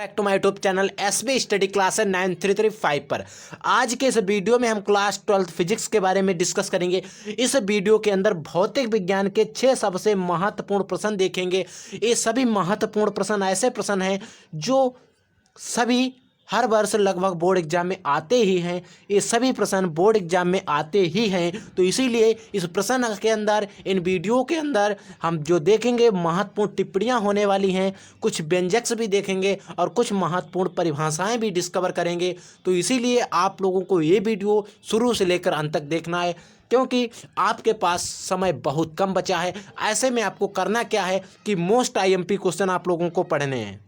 Back to my YouTube channel SB study class 9335 पर। आज के इस वीडियो में हम क्लास 12 फिजिक्स के बारे में डिस्कस करेंगे। इस वीडियो के अंदर भौतिक विज्ञान के 6 सबसे महत्वपूर्ण प्रश्न देखेंगे। ये सभी महत्वपूर्ण प्रश्न ऐसे प्रश्न हैं जो सभी हर वर्ष लगभग बोर्ड एग्जाम में आते ही हैं। ये सभी प्रश्न बोर्ड एग्जाम में आते ही हैं, तो इसीलिए इस प्रश्न के अंदर, इन वीडियो के अंदर हम जो देखेंगे महत्वपूर्ण टिप्पणियां होने वाली हैं, कुछ व्यंजक भी देखेंगे और कुछ महत्वपूर्ण परिभाषाएं भी डिस्कवर करेंगे। तो इसीलिए आप लोगों को ये वीडियो शुरू से लेकर अंत तक देखना है, क्योंकि आपके पास समय बहुत कम बचा है। ऐसे में आपको करना क्या है कि मोस्ट आईएमपी क्वेश्चन आप लोगों को पढ़ने हैं।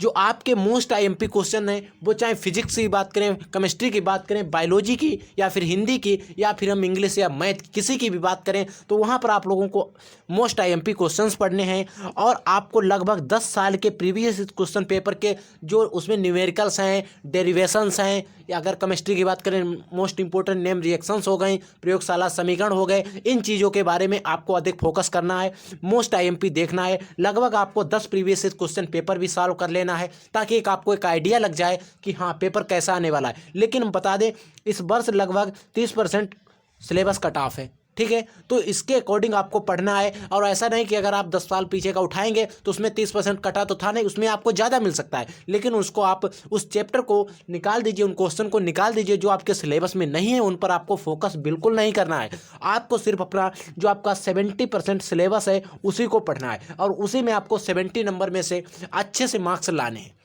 जो आपके मोस्ट आईएमपी क्वेश्चन हैं, वो चाहे फिजिक्स की बात करें, केमिस्ट्री की बात करें, बायोलॉजी की, या फिर हिंदी की, या फिर हम इंग्लिश या मैथ किसी की भी बात करें, तो वहाँ पर आप लोगों को मोस्ट आईएमपी क्वेश्चंस पढ़ने हैं। और आपको लगभग 10 साल के प्रीवियस क्वेश्चन पेपर के जो उसमें न्यूमेरिकल्स हैं, डेरिवेशंस हैं, या अगर केमिस्ट्री की बात करें मोस्ट इंपॉर्टेंट नेम रिएक्शंस हो गए, प्रयोगशाला समीकरण हो गए, इन चीज़ों के बारे में आपको अधिक फोकस करना है, मोस्ट आईएमपी देखना है। लगभग आपको 10 प्रीवियस क्वेश्चन पेपर भी सॉल्व कर लेना है, ताकि आपको एक आइडिया लग जाए कि हाँ पेपर कैसा आने वाला है। लेकिन हम बता दें, इस वर्ष लगभग 30% सिलेबस कट ऑफ है, ठीक है। तो इसके अकॉर्डिंग आपको पढ़ना है, और ऐसा नहीं कि अगर आप 10 साल पीछे का उठाएंगे तो उसमें 30% कटा तो था नहीं, उसमें आपको ज़्यादा मिल सकता है। लेकिन उसको आप उस चैप्टर को निकाल दीजिए, उन क्वेश्चन को निकाल दीजिए जो आपके सिलेबस में नहीं है। उन पर आपको फोकस बिल्कुल नहीं करना है। आपको सिर्फ अपना जो आपका 70% सिलेबस है उसी को पढ़ना है, और उसी में आपको 70 नंबर में से अच्छे से मार्क्स लाने हैं।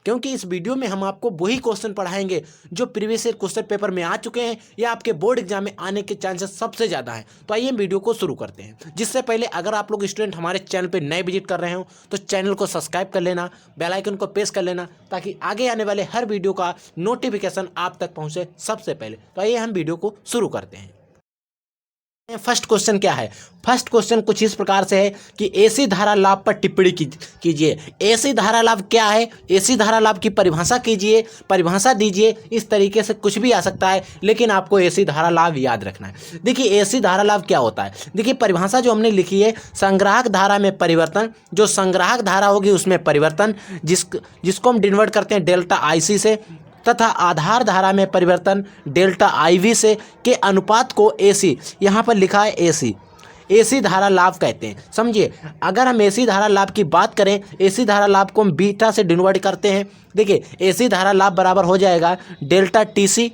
क्योंकि इस वीडियो में हम आपको वही क्वेश्चन पढ़ाएंगे जो प्रीवियस ईयर क्वेश्चन पेपर में आ चुके हैं, या आपके बोर्ड एग्जाम में आने के चांसेस सबसे ज़्यादा हैं। तो आइए हम वीडियो को शुरू करते हैं। जिससे पहले अगर आप लोग स्टूडेंट हमारे चैनल पे नए विजिट कर रहे हो तो चैनल को सब्सक्राइब कर लेना, बेल आइकन को प्रेस कर लेना, ताकि आगे आने वाले हर वीडियो का नोटिफिकेशन आप तक पहुँचे सबसे पहले। तो आइए हम वीडियो को शुरू करते हैं। फर्स्ट क्वेश्चन क्या है? फर्स्ट क्वेश्चन कुछ इस प्रकार से है कि एसी धारा लाभ पर टिप्पणी कीजिए। एसी धारा लाभ क्या है? एसी धारा लाभ की परिभाषा कीजिए, परिभाषा दीजिए। इस तरीके से कुछ भी आ सकता है, लेकिन आपको एसी धारा लाभ याद रखना है। देखिए एसी धारा लाभ क्या होता है। देखिए परिभाषा जो हमने लिखी है, संग्राहक धारा में परिवर्तन, जो संग्राहक धारा होगी उसमें परिवर्तन, जिसको हम डिनोट करते हैं डेल्टा आईसी से, तथा आधार धारा में परिवर्तन डेल्टा आईवी से, के अनुपात को एसी, यहाँ पर लिखा है एसी, एसी धारा लाभ कहते हैं। समझिए, अगर हम एसी धारा लाभ की बात करें, एसी धारा लाभ को हम बीटा से डिनोट करते हैं। देखिए एसी धारा लाभ बराबर हो जाएगा डेल्टा टीसी,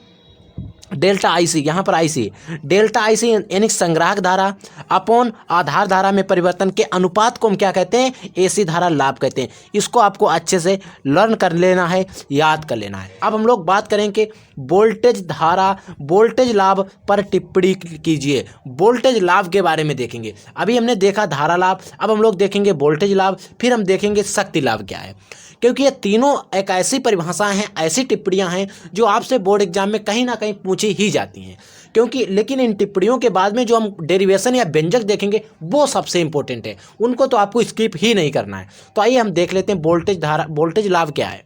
डेल्टा आईसी, यहाँ पर आईसी, डेल्टा आईसी यानी संग्राहक धारा अपॉन आधार धारा में परिवर्तन के अनुपात को हम क्या कहते हैं? एसी धारा लाभ कहते हैं। इसको आपको अच्छे से लर्न कर लेना है, याद कर लेना है। अब हम लोग बात करेंगे वोल्टेज धारा, वोल्टेज लाभ पर टिप्पणी कीजिए। वोल्टेज लाभ के बारे में देखेंगे। अभी हमने देखा धारा लाभ, अब हम लोग देखेंगे वोल्टेज लाभ, फिर हम देखेंगे शक्ति लाभ क्या है। क्योंकि ये तीनों एक ऐसी परिभाषाएं हैं, ऐसी टिप्पणियां हैं जो आपसे बोर्ड एग्जाम में कहीं ना कहीं पूछी ही जाती हैं। क्योंकि लेकिन इन टिप्पणियों के बाद में जो हम डेरिवेशन या व्यंजक देखेंगे वो सबसे इंपॉर्टेंट है, उनको तो आपको स्किप ही नहीं करना है। तो आइए हम देख लेते हैं वोल्टेज धारा, वोल्टेज लाभ क्या है।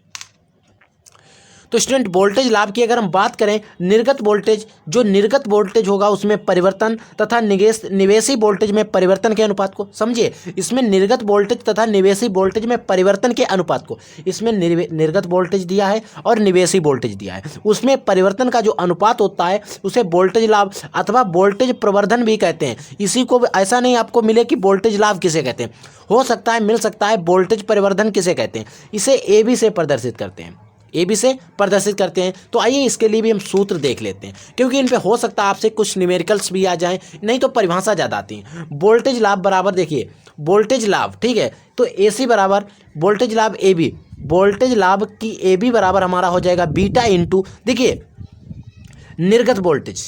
तो स्टूडेंट वोल्टेज लाभ की अगर हम बात करें, निर्गत वोल्टेज, जो निर्गत वोल्टेज होगा उसमें परिवर्तन तथा निवेशी वोल्टेज में परिवर्तन के अनुपात को, समझिए इसमें निर्गत वोल्टेज तथा निवेशी वोल्टेज में परिवर्तन के अनुपात को, इसमें निर्गत वोल्टेज दिया है और निवेशी वोल्टेज दिया है, उसमें परिवर्तन का जो अनुपात होता है उसे वोल्टेज लाभ अथवा वोल्टेज प्रवर्धन भी कहते हैं। इसी को ऐसा नहीं आपको मिले कि वोल्टेज लाभ किसे कहते हैं, हो सकता है मिल सकता है वोल्टेज परिवर्धन किसे कहते हैं। इसे ए बी से प्रदर्शित करते हैं, ए बी से प्रदर्शित करते हैं। तो आइए इसके लिए भी हम सूत्र देख लेते हैं, क्योंकि इन पे हो सकता है आपसे कुछ न्यूमेरिकल्स भी आ जाएं, नहीं तो परिभाषा ज़्यादा आती है। वोल्टेज लाभ बराबर, देखिए वोल्टेज लाभ, ठीक है, तो एसी बराबर वोल्टेज लाभ ए बी, वोल्टेज लाभ की ए बी बराबर हमारा हो जाएगा बीटा इंटू, देखिए निर्गत वोल्टेज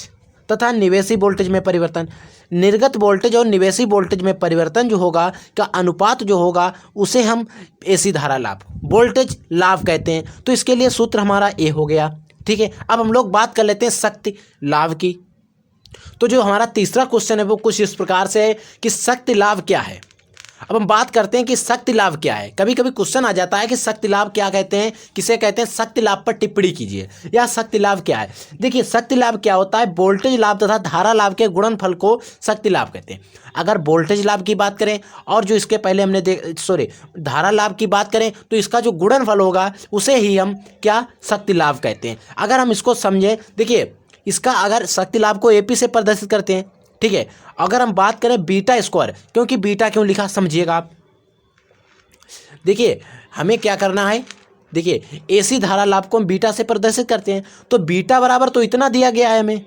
तथा निवेशी वोल्टेज में परिवर्तन, निर्गत वोल्टेज और निवेशी वोल्टेज में परिवर्तन जो होगा का अनुपात जो होगा उसे हम एसी धारा लाभ, वोल्टेज लाभ कहते हैं। तो इसके लिए सूत्र हमारा ए हो गया, ठीक है। अब हम लोग बात कर लेते हैं शक्ति लाभ की। तो जो हमारा तीसरा क्वेश्चन है वो कुछ इस प्रकार से है कि शक्ति लाभ क्या है। अब हम बात करते हैं कि शक्ति लाभ क्या है। कभी कभी क्वेश्चन आ जाता है कि शक्ति लाभ क्या कहते हैं, किसे कहते हैं, शक्ति लाभ पर टिप्पणी कीजिए। या शक्ति लाभ क्या है। देखिए शक्ति लाभ क्या होता है, वोल्टेज लाभ तथा धारा लाभ के गुणनफल को शक्ति लाभ कहते हैं। अगर वोल्टेज लाभ की बात करें और जो इसके पहले हमने धारा लाभ की बात करें तो इसका जो गुणनफल होगा उसे ही हम क्या शक्ति लाभ कहते हैं। अगर हम इसको समझें, देखिए इसका अगर शक्ति लाभ को एपी से प्रदर्शित करते हैं, ठीक है। अगर हम बात करें बीटा स्क्वायर, क्योंकि बीटा क्यों लिखा समझिएगा आप। देखिए हमें क्या करना है, देखिए एसी धारा लाभ को हम बीटा से प्रदर्शित करते हैं, तो बीटा बराबर तो इतना दिया गया है हमें,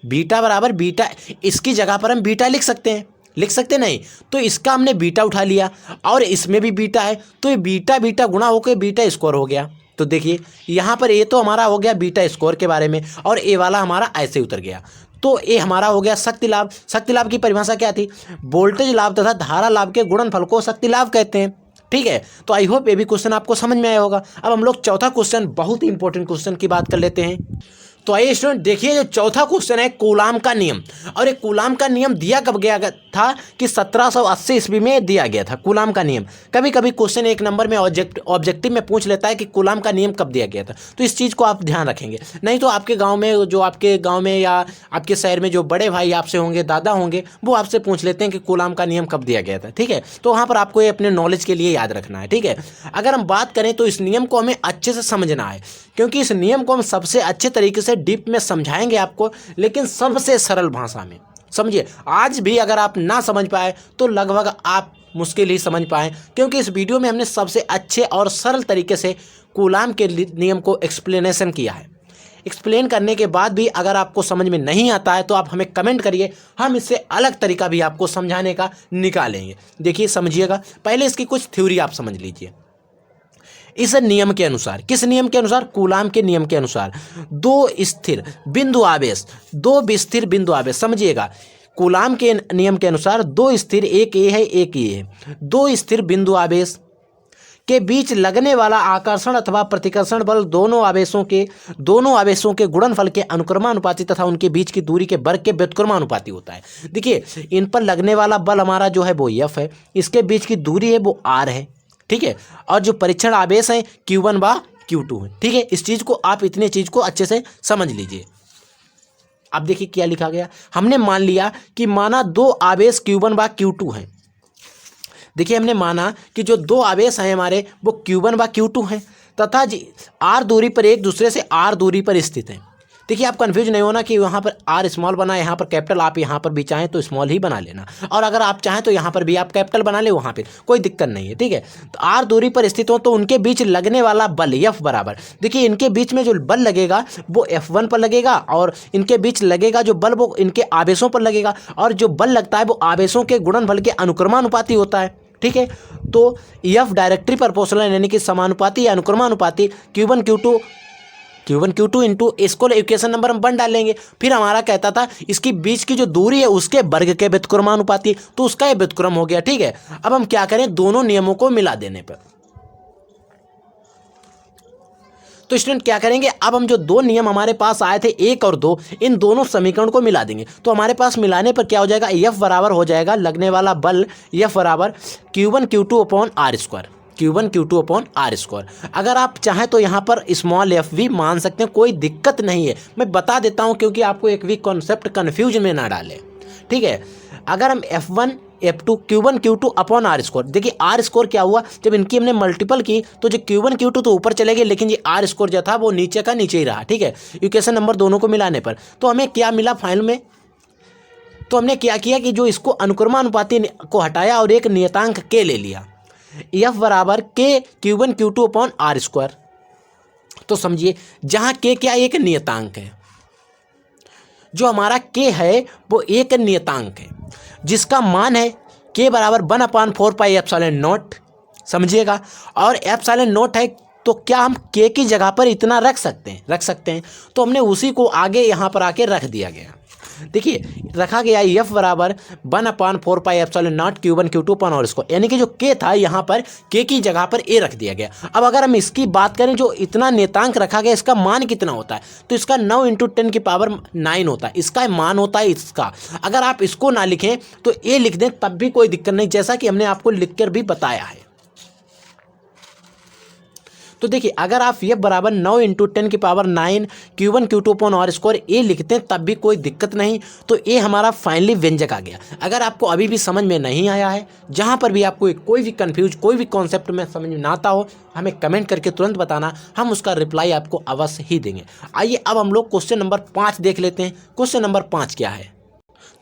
बीटा बराबर बीटा, इसकी जगह पर हम बीटा लिख सकते हैं, लिख सकते नहीं, तो इसका हमने बीटा उठा लिया और इसमें भी बीटा है, तो ये बीटा बीटा गुणा होकर बीटा स्क्वायर हो गया। तो देखिए यहाँ पर ए तो हमारा हो गया बीटा स्क्वायर के बारे में और ए वाला हमारा ऐसे उतर गया, तो ये हमारा हो गया शक्ति लाभ। शक्ति लाभ की परिभाषा क्या थी, वोल्टेज लाभ तथा धारा लाभ के गुणनफल को शक्ति लाभ कहते हैं, ठीक है। तो आई होप ये भी क्वेश्चन आपको समझ में आया होगा। अब हम लोग चौथा क्वेश्चन, बहुत ही इंपॉर्टेंट क्वेश्चन की बात कर लेते हैं। तो आइए स्टूडेंट देखिए, जो चौथा क्वेश्चन है कूलाम का नियम। और ये कूलाम का नियम दिया कब गया था कि 1780 ईस्वी में दिया गया था कूलाम का नियम। कभी कभी क्वेश्चन एक नंबर में ऑब्जेक्टिव में पूछ लेता है कि कूलाम का नियम कब दिया गया था, तो इस चीज़ को आप ध्यान रखेंगे। नहीं तो आपके गाँव में, जो आपके गाँव में या आपके शहर में जो बड़े भाई आपसे होंगे, दादा होंगे, वो आपसे पूछ लेते हैं कि कूलाम का नियम कब दिया गया था, ठीक है। तो वहाँ पर आपको ये अपने नॉलेज के लिए याद रखना है, ठीक है। अगर हम बात करें तो इस नियम को हमें अच्छे से समझना है, क्योंकि इस नियम को हम सबसे अच्छे तरीके से डीप में समझाएंगे आपको, लेकिन सबसे सरल भाषा में समझिए। आज भी अगर आप ना समझ पाए तो लगभग आप मुश्किल ही समझ पाए, क्योंकि इस वीडियो में हमने सबसे अच्छे और सरल तरीके से कूलाम के नियम को एक्सप्लेनेशन किया है। एक्सप्लेन करने के बाद भी अगर आपको समझ में नहीं आता है तो आप हमें कमेंट करिए, हम इससे अलग तरीका भी आपको समझाने का निकालेंगे। देखिए समझिएगा, पहले इसकी कुछ थ्योरी आप समझ लीजिए। इस नियम के अनुसार, किस नियम के अनुसार, कूलाम के नियम के अनुसार, दो स्थिर बिंदु बिंदु आवेश, समझिएगा। कूलाम के नियम के अनुसार दो स्थिर, एक ए है एक ए है, दो स्थिर बिंदु आवेश के बीच लगने वाला आकर्षण अथवा प्रतिकर्षण बल दोनों आवेशों के गुणनफल के अनुक्रमानुपाती तथा उनके बीच की दूरी के वर्ग के व्युत्क्रमानुपाती होता है। देखिए इन पर लगने वाला बल हमारा जो है वो F है, इसके बीच की दूरी है वो R है, ठीक है। और जो परीक्षण आवेश है Q1 व Q2 है, ठीक है। इस चीज़ को आप इतने चीज़ को अच्छे से समझ लीजिए। अब देखिए क्या लिखा गया, हमने मान लिया कि माना दो आवेश Q1 व Q2 हैं। देखिए हमने माना कि जो दो आवेश हैं हमारे वो Q1 व Q2 हैं तथा R दूरी पर एक दूसरे से R दूरी पर स्थित हैं। देखिए आप कंफ्यूज नहीं होना कि यहाँ पर R स्मॉल बना, यहाँ पर कैपिटल, आप यहाँ पर भी चाहें तो स्मॉल ही बना लेना, और अगर आप चाहें तो यहाँ पर भी आप कैपिटल बना ले, वहाँ पर कोई दिक्कत नहीं है, ठीक है। तो R दूरी पर स्थित हो तो उनके बीच लगने वाला बल F बराबर, देखिए इनके बीच में जो बल लगेगा वो F1 पर लगेगा और इनके बीच लगेगा जो बल वो इनके आवेशों पर लगेगा, और जो बल लगता है वो आवेशों के गुणनफल के अनुक्रमानुपाती होता है, ठीक है। तो F डायरेक्टली प्रोपोर्शनल यानी कि समानुपाती या अनुक्रमानुपाती Q1 Q2 इंटू इसको इक्वेशन नंबर हम 1 डालेंगे। फिर हमारा कहता था इसकी बीच की जो दूरी है उसके वर्ग के व्युत्क्रमानुपाती, तो उसका ये व्युत्क्रम हो गया, ठीक है। अब हम क्या करें, दोनों नियमों को मिला देने पर, तो स्टूडेंट क्या करेंगे, अब हम जो दो नियम हमारे पास आए थे 1 और 2, इन दोनों समीकरण को मिला देंगे। तो हमारे पास मिलाने पर क्या हो जाएगा, F बराबर हो जाएगा लगने वाला बल F बराबर Q1 Q2 upon R square, Q1 Q2 upon R square. अगर आप चाहें तो यहाँ पर स्मॉल f भी मान सकते हैं, कोई दिक्कत नहीं है। मैं बता देता हूँ क्योंकि आपको एक भी कॉन्सेप्ट कन्फ्यूज में ना डाले, ठीक है। अगर हम F1 F2 Q1 Q2 upon R square, देखिए R स्क्वायर क्या हुआ, जब इनकी हमने मल्टीपल की तो जो Q1 Q2 तो ऊपर चले गए, लेकिन ये R स्क्वायर जो था वो नीचे का नीचे ही रहा, ठीक है। इक्वेशन नंबर दोनों को मिलाने पर तो हमें क्या मिला फाइनल में, तो हमने क्या किया कि जो इसको अनुक्रमानुपाती को हटाया और एक नियतांक K ले लिया, F बराबर K Q1 Q2 upon R square. तो समझिए जहाँ K क्या एक नियतांक है, जो हमारा K है वो एक नियतांक है जिसका मान है K बराबर 1/4 पाई एप्सिलॉन नॉट, समझिएगा। और एप्सिलॉन नॉट है तो क्या हम के की जगह पर इतना रख सकते हैं। तो हमने उसी को आगे यहाँ पर आके रख दिया गया। देखिए रखा गया एफ बराबर 1/4πε0 Q1 Q2 अपन और इसको, यानी कि जो के था यहाँ पर के की जगह पर ए रख दिया गया। अब अगर हम इसकी बात करें, जो इतना नेतांक रखा गया इसका मान कितना होता है, तो इसका 9 × 10⁹ होता है, इसका मान होता है इसका। अगर आप इसको ना लिखें तो ए लिख दें तब भी कोई दिक्कत नहीं, जैसा कि हमने आपको लिख कर भी बताया है। तो देखिए अगर आप ये बराबर 9 × 10⁹ Q1 Q2 अपन और स्क्वायर ए लिखते हैं तब भी कोई दिक्कत नहीं। तो ये हमारा फाइनली व्यंजक आ गया। अगर आपको अभी भी समझ में नहीं आया है, जहाँ पर भी आपको कोई भी कन्फ्यूज, कोई भी कॉन्सेप्ट में समझ में ना आता हो, हमें कमेंट करके तुरंत बताना, हम उसका रिप्लाई आपको अवश्य ही देंगे। आइए अब हम लोग क्वेश्चन नंबर 5 देख लेते हैं। क्वेश्चन नंबर 5 क्या है?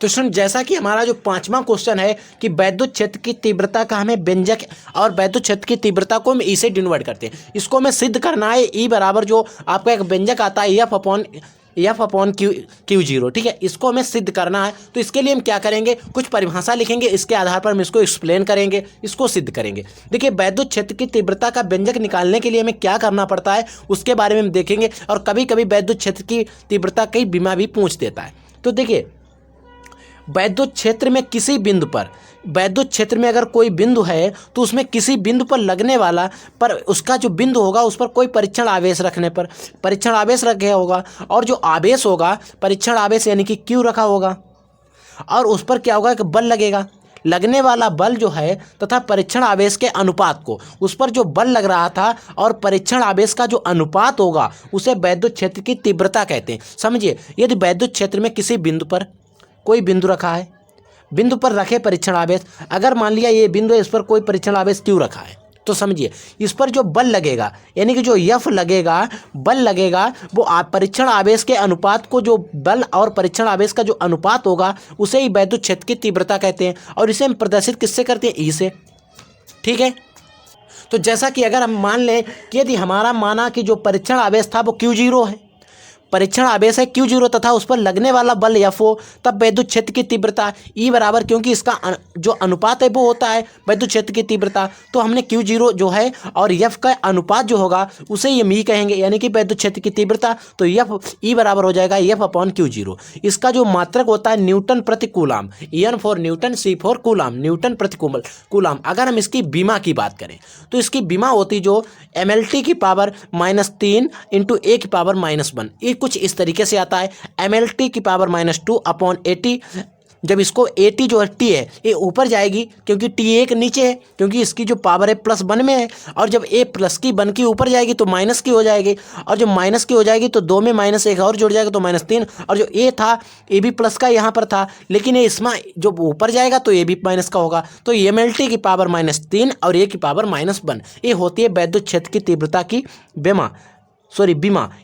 तो स्टूडेंट जैसा कि हमारा जो 5वां क्वेश्चन है कि वैद्युत क्षेत्र की तीव्रता का हमें व्यंजक और वैद्युत क्षेत्र की तीव्रता को हम ई से डिनोट करते हैं, इसको हमें सिद्ध करना है। ई बराबर जो आपका एक व्यंजक आता है एफ अपॉन Q0, ठीक है, इसको हमें सिद्ध करना है। तो इसके लिए हम क्या करेंगे, कुछ परिभाषा लिखेंगे, इसके आधार पर हम इसको एक्सप्लेन करेंगे, इसको सिद्ध करेंगे। देखिए वैद्युत क्षेत्र की तीव्रता का व्यंजक निकालने के लिए हमें क्या करना पड़ता है उसके बारे में हम देखेंगे। और कभी कभी वैद्युत क्षेत्र की तीव्रता कई बीमा भी पूछ देता है। तो देखिए वैद्युत क्षेत्र में किसी बिंदु पर, वैद्युत क्षेत्र में अगर कोई बिंदु है तो उसमें किसी बिंदु पर लगने वाला, पर उसका जो बिंदु होगा उस पर कोई परीक्षण आवेश रखने पर परीक्षण आवेश रख गया होगा, और जो आवेश होगा परीक्षण आवेश यानी कि Q रखा होगा, और उस पर क्या होगा कि बल लगेगा। लगने वाला बल जो है तथा परीक्षण आवेश के अनुपात को, उस पर जो बल लग रहा था और परीक्षण आवेश का जो अनुपात होगा उसे वैद्युत क्षेत्र की तीव्रता कहते हैं। समझिए यदि वैद्युत क्षेत्र में किसी बिंदु पर कोई बिंदु रखा है, बिंदु पर रखे परीक्षण आवेश, अगर मान लिया ये बिंदु है, इस पर कोई परीक्षण आवेश Q रखा है, तो समझिए इस पर जो बल लगेगा यानी कि जो F लगेगा, बल लगेगा, वो परीक्षण आवेश के अनुपात को, जो बल और परीक्षण आवेश का जो अनुपात होगा उसे ही वैद्युत क्षेत्र की तीव्रता कहते हैं। और इसे हम प्रदर्शित किससे करते हैं, E से, ठीक है। तो जैसा कि अगर हम मान लें कि यदि हमारा माना कि जो परीक्षण आवेश था वो Q0 है, परीक्षण आवेश है Q0 तथा उस पर लगने वाला बल F हो, तब वैद्युत क्षेत्र की तीव्रता E बराबर, क्योंकि इसका जो अनुपात है वो होता है वैद्युत क्षेत्र की तीव्रता, तो हमने Q0 जो है और F का अनुपात जो होगा उसे ही हम E कहेंगे, यानी कि वैद्युत क्षेत्र की तीव्रता। तो E बराबर हो जाएगा F अपॉन Q0। इसका जो मात्रक होता है न्यूटन प्रति coulomb, N for Newton, C for coulomb, Newton प्रति कूलाम। अगर हम इसकी बीमा की बात करें तो इसकी बीमा होती जो mLT की पावर -3 × A की पावर -1, ये कुछ इस तरीके से आता है। mLT की पावर -2 अपॉन AT, जब इसको AT जो है T है ये ऊपर जाएगी क्योंकि T1 नीचे है, क्योंकि इसकी जो पावर है +1 में है, और जब A प्लस की बन की ऊपर जाएगी तो माइनस की हो जाएगी, और जब माइनस की हो जाएगी तो 2 में -1 और जुड़ जाएगा तो -3, और जो A था ये भी प्लस का यहाँ पर था, लेकिन ये इसमें जो ऊपर जाएगा तो ये भी माइनस का होगा। तो mLT की पावर -3 और A की पावर -1, ये होती है वैद्युत क्षेत्र की तीव्रता की बीमा।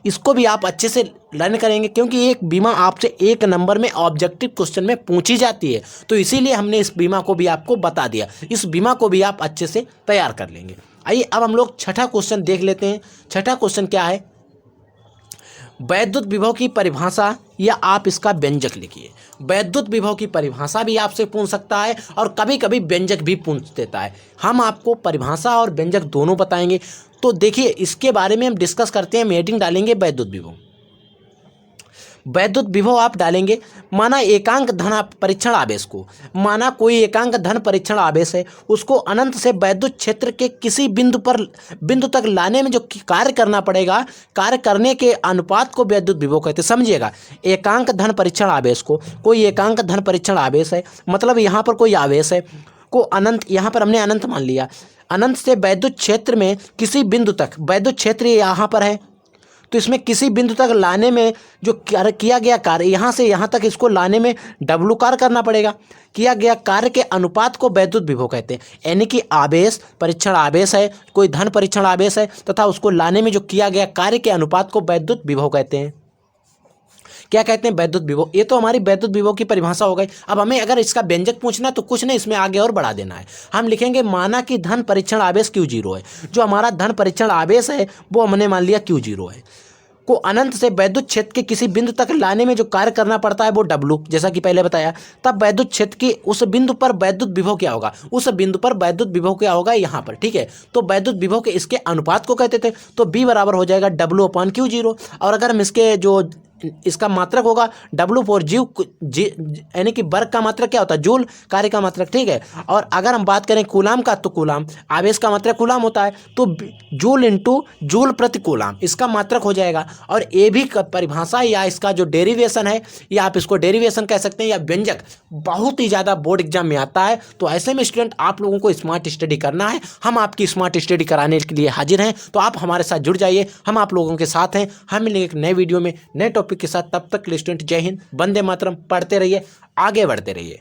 इसको भी आप अच्छे से लर्न करेंगे क्योंकि एक बीमा आपसे 1 नंबर में ऑब्जेक्टिव क्वेश्चन में पूछी जाती है, तो इसीलिए हमने इस बीमा को भी आपको बता दिया। इस बीमा को भी आप अच्छे से तैयार कर लेंगे। आइए अब हम लोग छठा क्वेश्चन देख लेते हैं। छठा क्वेश्चन क्या है, वैद्युत विभव की परिभाषा या आप इसका व्यंजक लिखिए। वैद्युत विभव की परिभाषा भी आपसे पूछ सकता है और कभी कभी व्यंजक भी पूछ देता है। हम आपको परिभाषा और व्यंजक दोनों बताएंगे। तो देखिए इसके बारे में हम डिस्कस करते हैं। हम हेडिंग डालेंगे वैद्युत विभव। वैद्युत विभव आप डालेंगे, माना एकांक धन परीक्षण आवेश को, माना कोई एकांक धन परीक्षण आवेश है, उसको अनंत से वैद्युत क्षेत्र के किसी बिंदु तक लाने में जो कार्य करना पड़ेगा, कार्य करने के अनुपात को वैद्युत विभव कहते हैं। समझिएगा, एकांक धन परीक्षण आवेश को, कोई एकांक धन परीक्षण आवेश है, मतलब यहाँ पर कोई आवेश है को अनंत, यहाँ पर हमने अनंत मान लिया, अनंत से वैद्युत क्षेत्र में किसी बिंदु तक, वैद्युत क्षेत्र यहाँ पर है तो इसमें किसी बिंदु तक लाने में जो किया गया कार्य, यहाँ से यहाँ तक इसको लाने में W कार्य करना पड़ेगा। किया गया कार्य के अनुपात को वैद्युत विभव कहते हैं। यानी कि आवेश, परीक्षण आवेश है, कोई धन परीक्षण आवेश है तथा उसको लाने में जो किया गया कार्य के अनुपात को वैद्युत विभव कहते हैं। क्या कहते हैं, वैद्युत विभव। ये तो हमारी वैद्युत विभव की परिभाषा हो गई। अब हमें अगर इसका व्यंजक पूछना है तो कुछ नहीं, इसमें आगे और बढ़ा देना है। हम लिखेंगे माना कि धन परीक्षण आवेश Q0 है। जो हमारा धन परीक्षण आवेश है वो हमने मान लिया Q0 है। को अनंत से वैद्युत क्षेत्र के किसी बिंदु तक लाने में जो कार्य करना पड़ता है वो W, जैसा कि पहले बताया। तब वैद्युत क्षेत्र की उस बिंदु पर वैद्युत विभव क्या होगा, उस बिंदु पर वैद्युत विभव क्या होगा यहाँ पर, ठीक है। तो वैद्युत विभव के इसके अनुपात को कहते थे, तो B बराबर हो जाएगा W/Q0। और अगर हम इसके जो इसका मात्रक होगा W फॉर यानी कि वर्ग का मात्रक क्या होता है, जूल, कार्य का मात्रक, ठीक है। और अगर हम बात करें कूलाम का, तो कूलाम आवेश का मात्रक कूलाम होता है, तो जूल इंटू जूल प्रति कूलाम इसका मात्रक हो जाएगा। और ये भी परिभाषा या इसका जो डेरिवेशन है, या आप इसको डेरिवेशन कह सकते हैं या व्यंजक, बहुत ही ज़्यादा बोर्ड एग्जाम में आता है। तो ऐसे में स्टूडेंट आप लोगों को स्मार्ट स्टडी करना है, हम आपकी स्मार्ट स्टडी कराने के लिए हाजिर हैं। तो आप हमारे साथ जुड़ जाइए, हम आप लोगों के साथ हैं। हम मिलेंगे एक नए वीडियो में नए टॉपिक के साथ। तब तक के लिए स्टूडेंट जय हिंद, वंदे मातरम, पढ़ते रहिए, आगे बढ़ते रहिए।